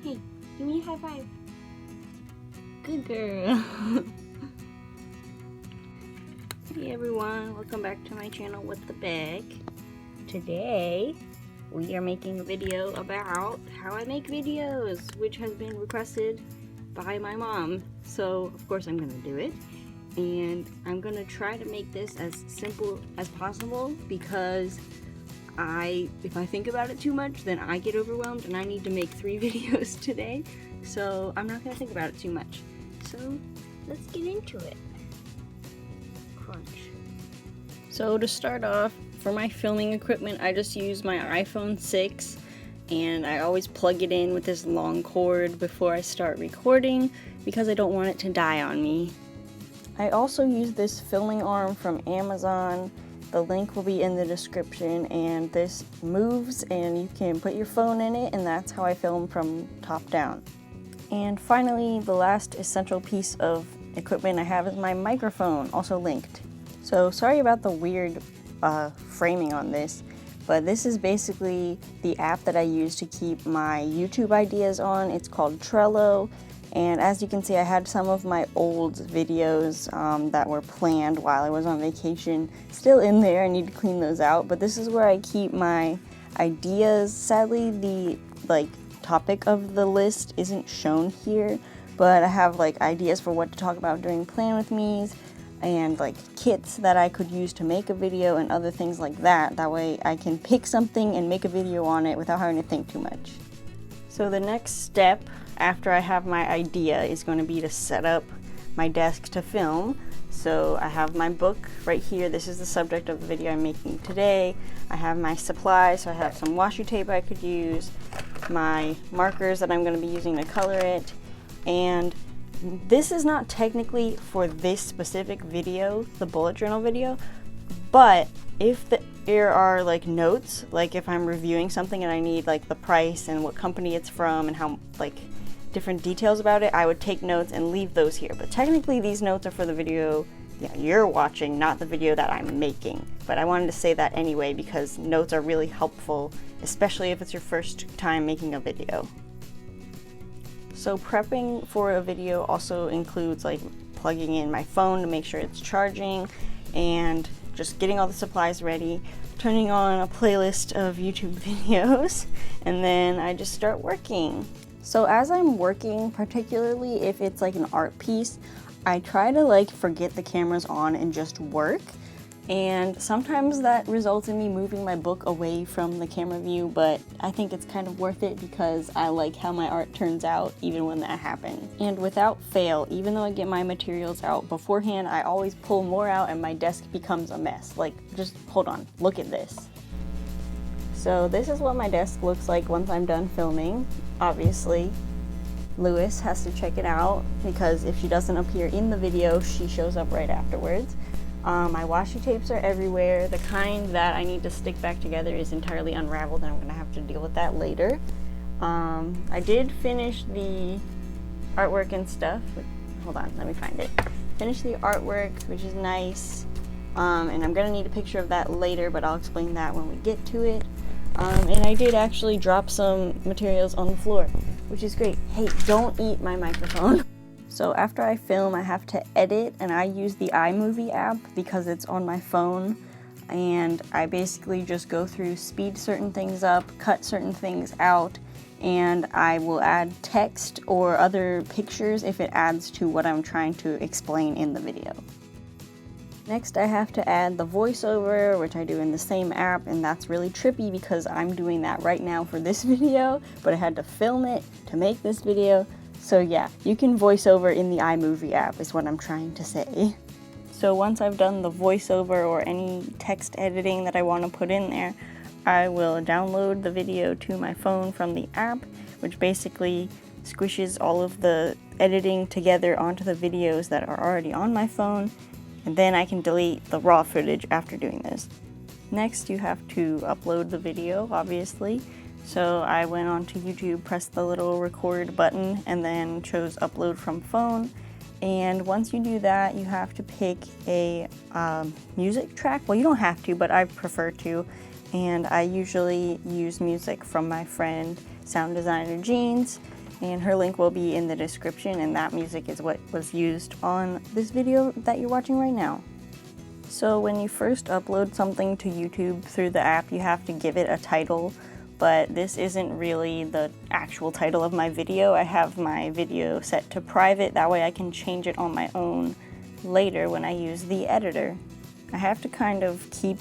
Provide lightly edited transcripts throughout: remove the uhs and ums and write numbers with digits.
Hey, give me a high five. Good girl. Hey everyone, welcome back to my channel with the bag. Today, we are making a video about how I make videos, which has been requested by my mom. So, of course I'm gonna do it. And I'm gonna try to make this as simple as possible because if I think about it too much, then I get overwhelmed and I need to make 3 videos today. So I'm not gonna think about it too much. So let's get into it. Crunch. So to start off, for my filming equipment, I just use my iPhone 6 and I always plug it in with this long cord before I start recording because I don't want it to die on me. I also use this filming arm from Amazon. The link will be in the description, and this moves and you can put your phone in it, and that's how I film from top down. And finally, the last essential piece of equipment I have is my microphone, also linked. So sorry about the weird framing on this, but this is basically the app that I use to keep my YouTube ideas on. It's called Trello. And as you can see, I had some of my old videos that were planned while I was on vacation still in there. I need to clean those out, but this is where I keep my ideas. Sadly, the topic of the list isn't shown here, but I have ideas for what to talk about during Plan With Me's and kits that I could use to make a video and other things like that. That way I can pick something and make a video on it without having to think too much. So the next step after I have my idea is going to be to set up my desk to film. So I have my book right here. This is the subject of the video I'm making today. I have my supplies, so I have some washi tape I could use, my markers that I'm going to be using to color it, and this is not technically for this specific video, the bullet journal video, but if there are notes, if I'm reviewing something and I need the price and what company it's from and how different details about it, I would take notes and leave those here. But technically these notes are for the video you're watching, not the video that I'm making. But I wanted to say that anyway because notes are really helpful, especially if it's your first time making a video. So prepping for a video also includes plugging in my phone to make sure it's charging and just getting all the supplies ready, turning on a playlist of YouTube videos, and then I just start working. So as I'm working, particularly if it's an art piece, I try to forget the cameras on and just work. And sometimes that results in me moving my book away from the camera view, but I think it's kind of worth it because I like how my art turns out even when that happens. And without fail, even though I get my materials out beforehand, I always pull more out and my desk becomes a mess. Just hold on, look at this. So this is what my desk looks like once I'm done filming. Obviously, Lewis has to check it out because if she doesn't appear in the video, she shows up right afterwards. My washi tapes are everywhere. The kind that I need to stick back together is entirely unraveled and I'm gonna have to deal with that later. I did finish the artwork and stuff. Hold on, let me find it. Finish the artwork, which is nice. And I'm gonna need a picture of that later, but I'll explain that when we get to it. And I did actually drop some materials on the floor, which is great. Hey, don't eat my microphone. So after I film, I have to edit, and I use the iMovie app because it's on my phone, and I basically just go through, speed certain things up, cut certain things out, and I will add text or other pictures if it adds to what I'm trying to explain in the video. Next, I have to add the voiceover, which I do in the same app, and that's really trippy because I'm doing that right now for this video, but I had to film it to make this video. So yeah, you can voice over in the iMovie app is what I'm trying to say. So once I've done the voiceover or any text editing that I want to put in there, I will download the video to my phone from the app, which basically squishes all of the editing together onto the videos that are already on my phone, and then I can delete the raw footage after doing this. Next, you have to upload the video, obviously. So I went onto YouTube, pressed the little record button, and then chose upload from phone. And once you do that, you have to pick a music track. Well, you don't have to, but I prefer to. And I usually use music from my friend, sound designer Jeans. and her link will be in the description, and that music is what was used on this video that you're watching right now. So when you first upload something to YouTube through the app, you have to give it a title, but this isn't really the actual title of my video. I have my video set to private, that way I can change it on my own later when I use the editor. I have to kind of keep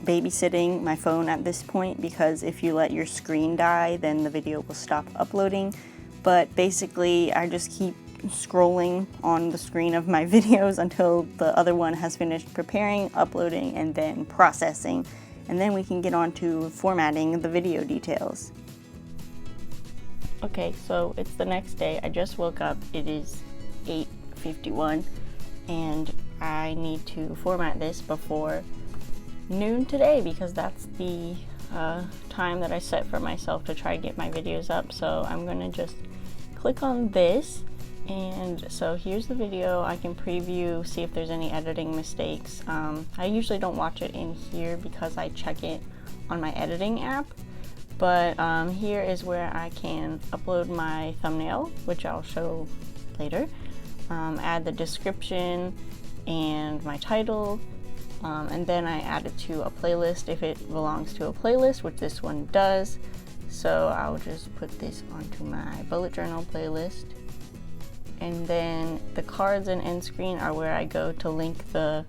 babysitting my phone at this point, because if you let your screen die, then the video will stop uploading. But basically, I just keep scrolling on the screen of my videos until the other one has finished preparing, uploading, and then processing. And then we can get on to formatting the video details. Okay, so it's the next day. I just woke up. It is 8:51, and I need to format this before noon today, because that's the time that I set for myself to try to get my videos up. So I'm gonna just click on this, and so here's the video. I can preview, see if there's any editing mistakes. I usually don't watch it in here because I check it on my editing app, but here is where I can upload my thumbnail, which I'll show later, add the description and my title, and then I add it to a playlist if it belongs to a playlist, which this one does. So I'll just put this onto my bullet journal playlist. And then the cards and end screen are where I go to link the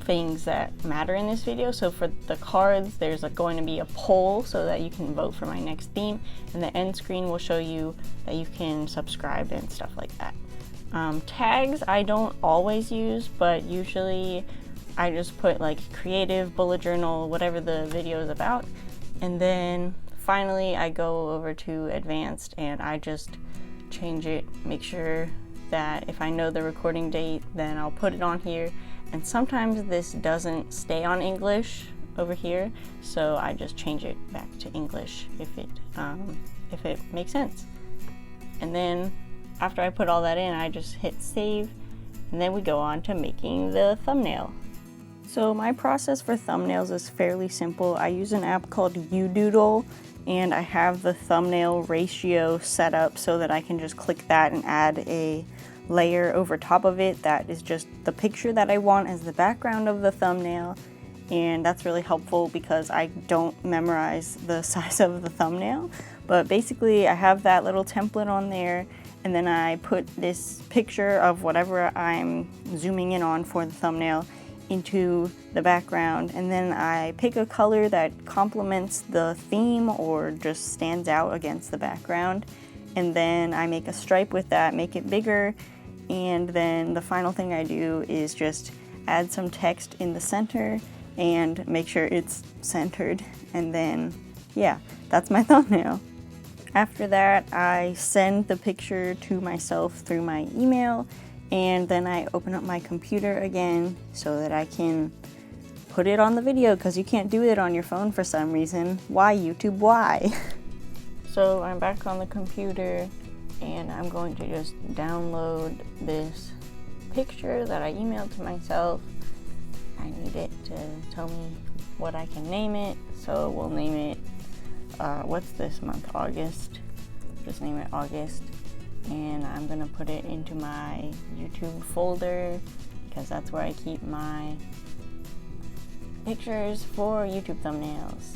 things that matter in this video. So for the cards, there's going to be a poll so that you can vote for my next theme, and the end screen will show you that you can subscribe and stuff like that. Tags I don't always use, but usually I just put like creative, bullet journal, whatever the video is about. And then finally I go over to advanced, and I just change it, make sure that if I know the recording date, then I'll put it on here. And sometimes this doesn't stay on English over here, so I just change it back to English if it makes sense. And then after I put all that in, I just hit save, and then we go on to making the thumbnail. So my process for thumbnails is fairly simple. I use an app called UDoodle, and I have the thumbnail ratio set up so that I can just click that and add a layer over top of it that is just the picture that I want as the background of the thumbnail. And that's really helpful because I don't memorize the size of the thumbnail. But basically I have that little template on there, and then I put this picture of whatever I'm zooming in on for the thumbnail into the background, and then I pick a color that complements the theme or just stands out against the background, and then I make a stripe with that, make it bigger, and then the final thing I do is just add some text in the center and make sure it's centered, and then yeah, that's my thumbnail. After that, I send the picture to myself through my email, and then I open up my computer again so that I can put it on the video, because you can't do it on your phone for some reason. Why, YouTube, why? So I'm back on the computer, and I'm going to just download this picture that I emailed to myself. I need it to tell me what I can name it, so we'll name it, what's this month, August. Just name it August. And I'm gonna put it into my YouTube folder, because that's where I keep my pictures for YouTube thumbnails.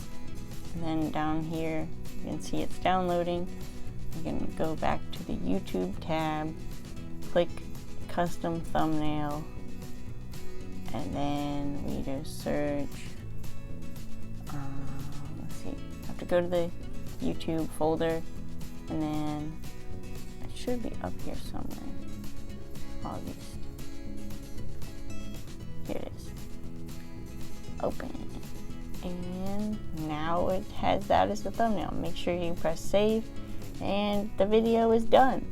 And then down here, you can see it's downloading. You can go back to the YouTube tab, click custom thumbnail, and then we just search, let's see, I have to go to the YouTube folder, and then should be up here somewhere. August. Here it is. Open. And now it has that as the thumbnail. Make sure you press save, and the video is done.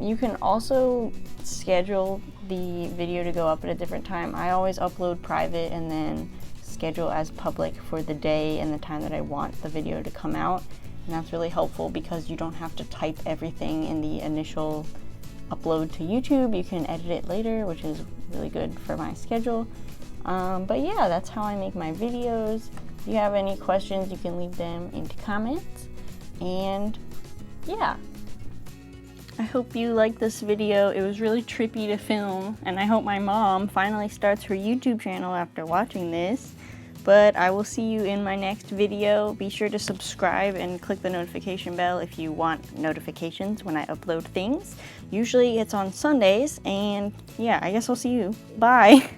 You can also schedule the video to go up at a different time. I always upload private and then schedule as public for the day and the time that I want the video to come out. And that's really helpful because you don't have to type everything in the initial upload to YouTube. You can edit it later, which is really good for my schedule. But yeah, that's how I make my videos. If you have any questions, you can leave them into comments. And yeah, I hope you liked this video. It was really trippy to film, and I hope my mom finally starts her YouTube channel after watching this. But I will see you in my next video. Be sure to subscribe and click the notification bell if you want notifications when I upload things. Usually it's on Sundays, and yeah, I guess I'll see you. Bye!